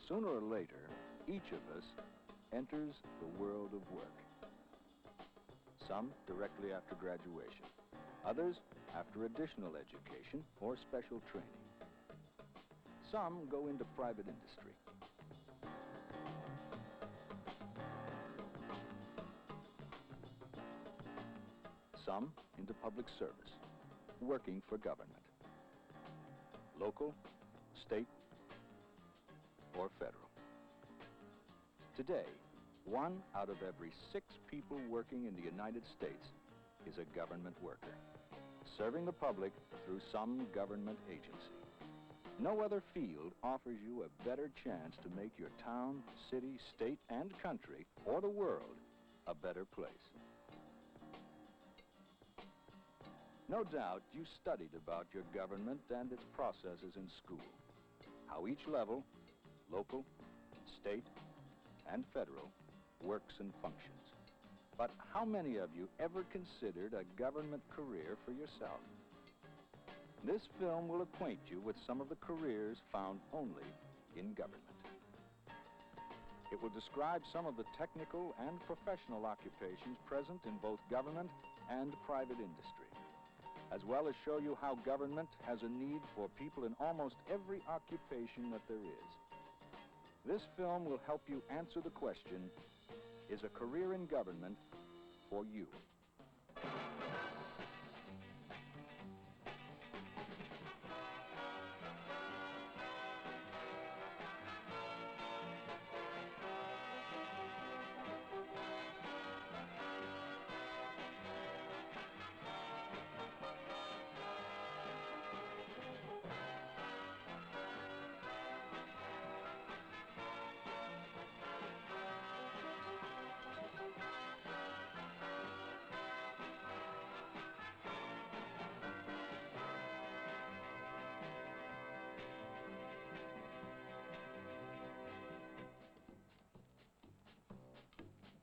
Sooner or later, each of us enters the world of work. Some directly after graduation, others after additional education or special training. Some go into private industry. Some into public service, working for government, local, state, or federal. Today, 1 out of every 6 people working in the United States is a government worker, serving the public through some government agency. No other field offers you a better chance to make your town, city, state, and country, or the world, a better place. No doubt you studied about your government and its processes in school, how each level, local, state, and federal, works and functions. But how many of you ever considered a government career for yourself? This film will acquaint you with some of the careers found only in government. It will describe some of the technical and professional occupations present in both government and private industry, as well as show you how government has a need for people in almost every occupation that there is. This film will help you answer the question, is a career in government for you?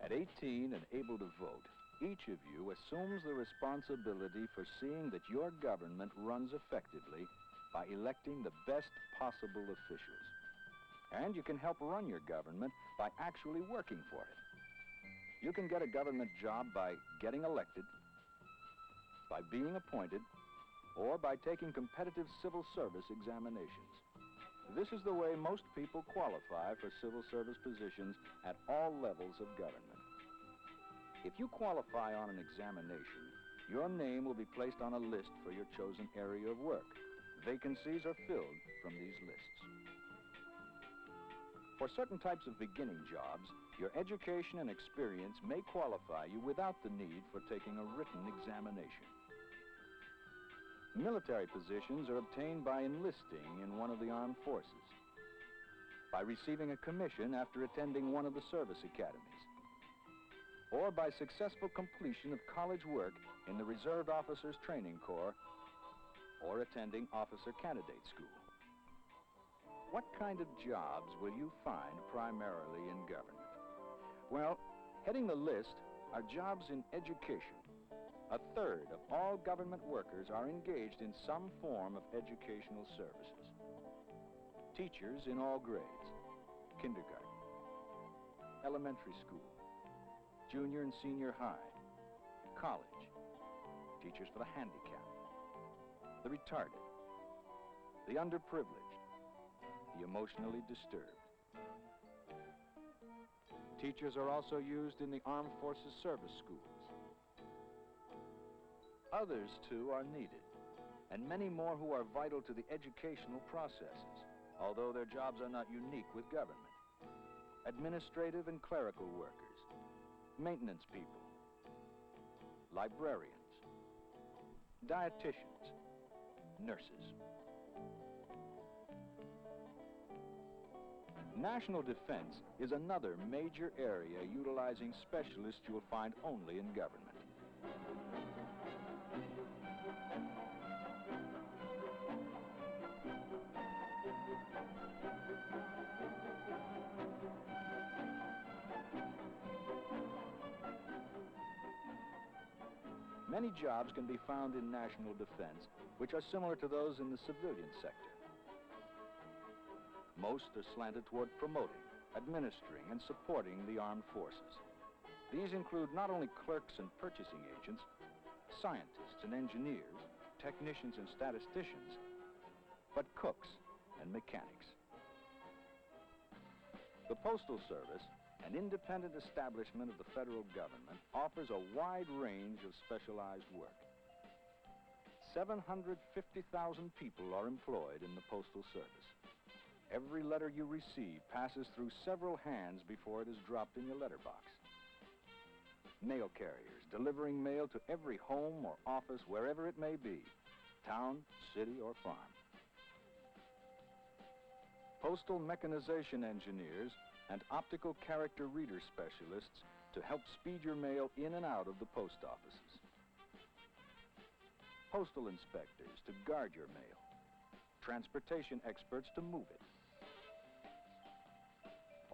At 18 and able to vote, each of you assumes the responsibility for seeing that your government runs effectively by electing the best possible officials. And you can help run your government by actually working for it. You can get a government job by getting elected, by being appointed, or by taking competitive civil service examinations. This is the way most people qualify for civil service positions at all levels of government. If you qualify on an examination, your name will be placed on a list for your chosen area of work. Vacancies are filled from these lists. For certain types of beginning jobs, your education and experience may qualify you without the need for taking a written examination. Military positions are obtained by enlisting in one of the armed forces, by receiving a commission after attending one of the service academies, or by successful completion of college work in the Reserve Officers Training Corps, or attending Officer Candidate School. What kind of jobs will you find primarily in government? Well, heading the list are jobs in education. 1/3 of all government workers are engaged in some form of educational services. Teachers in all grades, kindergarten, elementary school, junior and senior high, college, teachers for the handicapped, the retarded, the underprivileged, the emotionally disturbed. Teachers are also used in the Armed Forces Service Schools. Others, too, are needed, and many more who are vital to the educational processes, although their jobs are not unique with government. Administrative and clerical workers, maintenance people, librarians, dietitians, nurses. National defense is another major area utilizing specialists you will find only in government. Many jobs can be found in national defense, which are similar to those in the civilian sector. Most are slanted toward promoting, administering, and supporting the armed forces. These include not only clerks and purchasing agents, scientists and engineers, technicians and statisticians, but cooks and mechanics. The Postal Service, an independent establishment of the federal government, offers a wide range of specialized work. 750,000 people are employed in the Postal Service. Every letter you receive passes through several hands before it is dropped in your letterbox. Mail carriers delivering mail to every home or office wherever it may be, town, city, or farm. Postal mechanization engineers and optical character reader specialists to help speed your mail in and out of the post offices. Postal inspectors to guard your mail. Transportation experts to move it.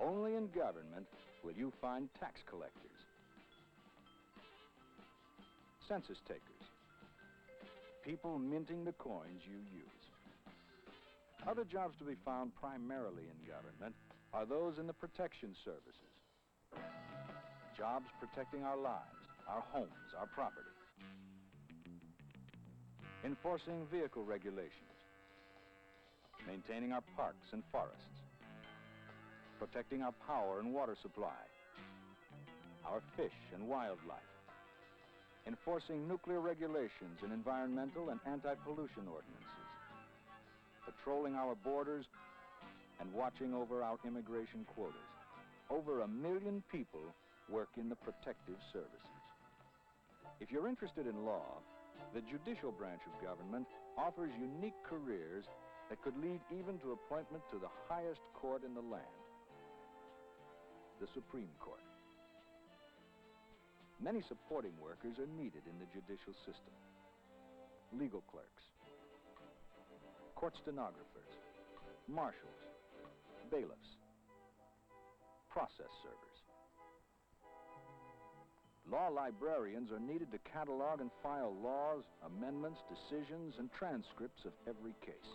Only in government will you find tax collectors, census takers, people minting the coins you use. Other jobs to be found primarily in government are those in the protection services. Jobs protecting our lives, our homes, our property. Enforcing vehicle regulations. Maintaining our parks and forests. Protecting our power and water supply. Our fish and wildlife. Enforcing nuclear regulations and environmental and anti-pollution ordinances. Patrolling our borders and watching over our immigration quotas. Over 1 million people work in the protective services. If you're interested in law, the judicial branch of government offers unique careers that could lead even to appointment to the highest court in the land, the Supreme Court. Many supporting workers are needed in the judicial system. Legal clerks, court stenographers, marshals, bailiffs, process servers. Law librarians are needed to catalog and file laws, amendments, decisions, and transcripts of every case.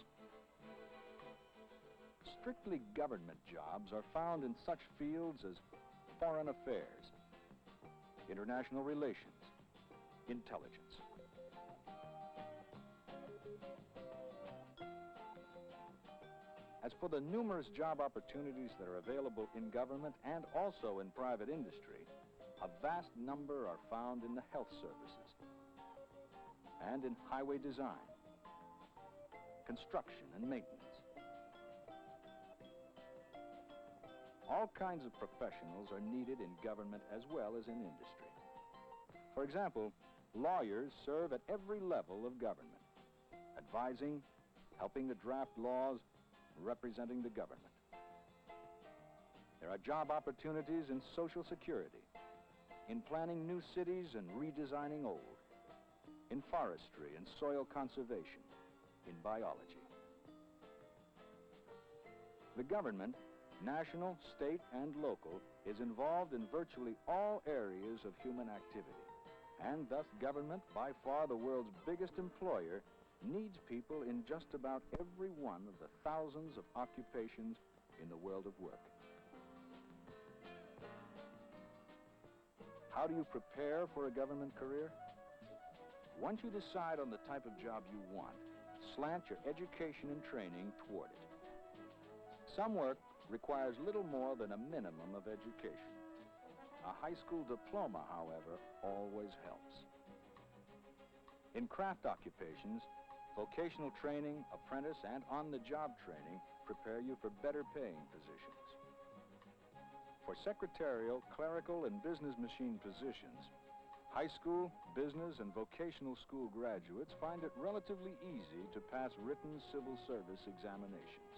Strictly government jobs are found in such fields as foreign affairs, international relations, intelligence. As for the numerous job opportunities that are available in government and also in private industry, a vast number are found in the health services and in highway design, construction and maintenance. All kinds of professionals are needed in government as well as in industry. For example, lawyers serve at every level of government, advising, helping to draft laws, representing the government. There are job opportunities in Social Security, in planning new cities and redesigning old, in forestry and soil conservation, in biology. The government, national, state, and local, is involved in virtually all areas of human activity, and thus government, by far the world's biggest employer, needs people in just about every one of the thousands of occupations in the world of work. How do you prepare for a government career? Once you decide on the type of job you want, slant your education and training toward it. Some work requires little more than a minimum of education. A high school diploma, however, always helps. In craft occupations, vocational training, apprentice, and on-the-job training prepare you for better paying positions. For secretarial, clerical, and business machine positions, high school, business, and vocational school graduates find it relatively easy to pass written civil service examinations.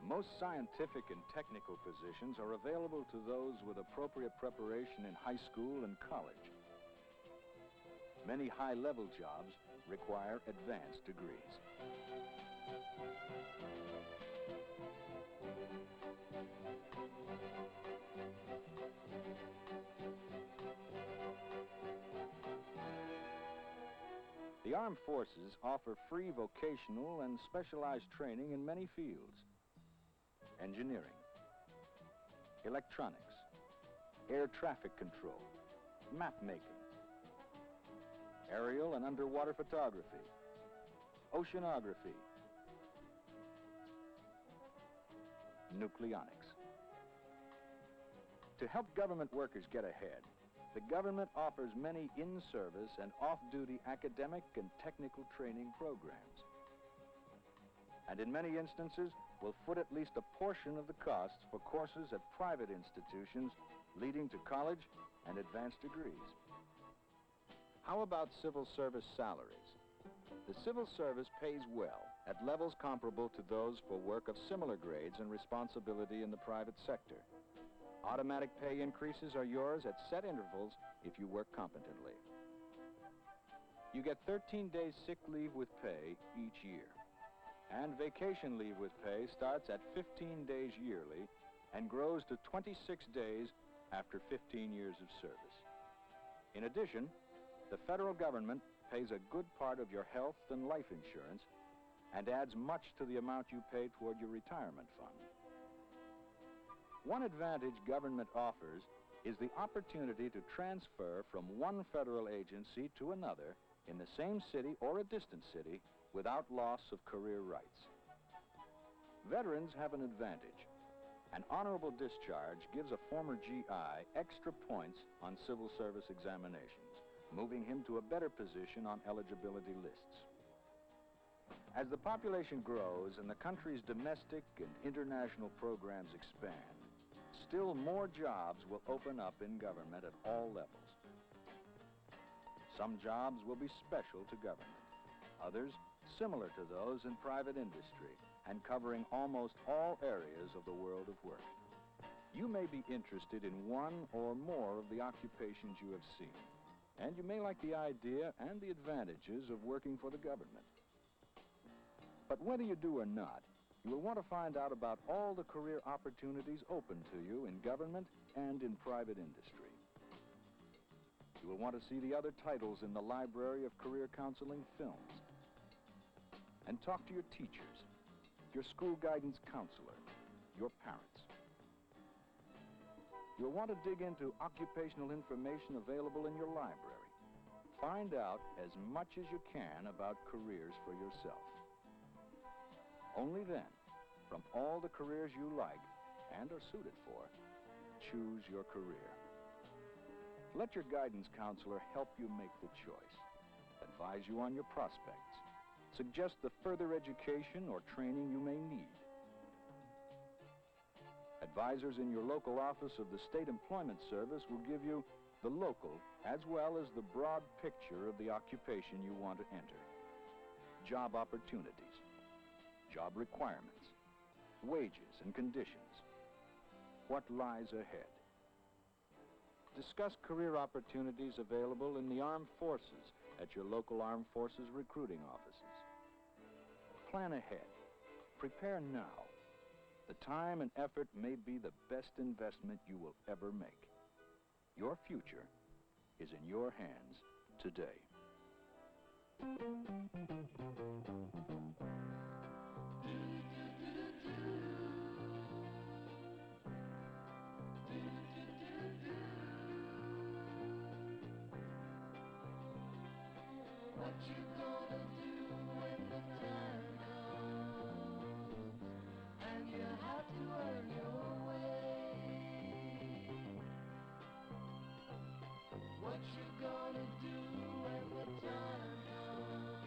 Most scientific and technical positions are available to those with appropriate preparation in high school and college. Many high-level jobs require advanced degrees. The armed forces offer free vocational and specialized training in many fields: engineering, electronics, air traffic control, map making, aerial and underwater photography, oceanography, nucleonics. To help government workers get ahead, the government offers many in-service and off-duty academic and technical training programs. And in many instances, will foot at least a portion of the costs for courses at private institutions leading to college and advanced degrees. How about civil service salaries? The civil service pays well at levels comparable to those for work of similar grades and responsibility in the private sector. Automatic pay increases are yours at set intervals if you work competently. You get 13 days sick leave with pay each year. And vacation leave with pay starts at 15 days yearly and grows to 26 days after 15 years of service. In addition, the federal government pays a good part of your health and life insurance and adds much to the amount you pay toward your retirement fund. One advantage government offers is the opportunity to transfer from one federal agency to another in the same city or a distant city without loss of career rights. Veterans have an advantage. An honorable discharge gives a former GI extra points on civil service examinations, moving him to a better position on eligibility lists. As the population grows and the country's domestic and international programs expand, still more jobs will open up in government at all levels. Some jobs will be special to government, others similar to those in private industry and covering almost all areas of the world of work. You may be interested in one or more of the occupations you have seen, and you may like the idea and the advantages of working for the government. But whether you do or not, you will want to find out about all the career opportunities open to you in government and in private industry. You will want to see the other titles in the library of career counseling films and talk to your teachers, your school guidance counselor, your parents. You'll want to dig into occupational information available in your library. Find out as much as you can about careers for yourself. Only then, from all the careers you like and are suited for, choose your career. Let your guidance counselor help you make the choice, advise you on your prospects, suggest the further education or training you may need. Advisors in your local office of the State Employment Service will give you the local as well as the broad picture of the occupation you want to enter. Job opportunities, job requirements, wages and conditions, what lies ahead. Discuss career opportunities available in the armed forces at your local armed forces recruiting offices. Plan ahead. Prepare now. The time and effort may be the best investment you will ever make. Your future is in your hands today. What you gonna do when the time comes and you have to earn your way? What you gonna do when the time comes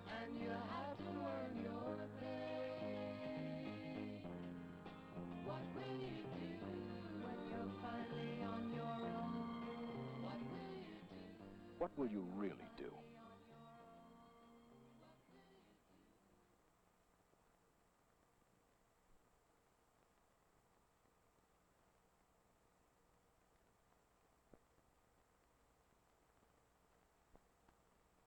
and you have to earn your pay? What will you do when you're finally on your own? What will you do? What will you really do?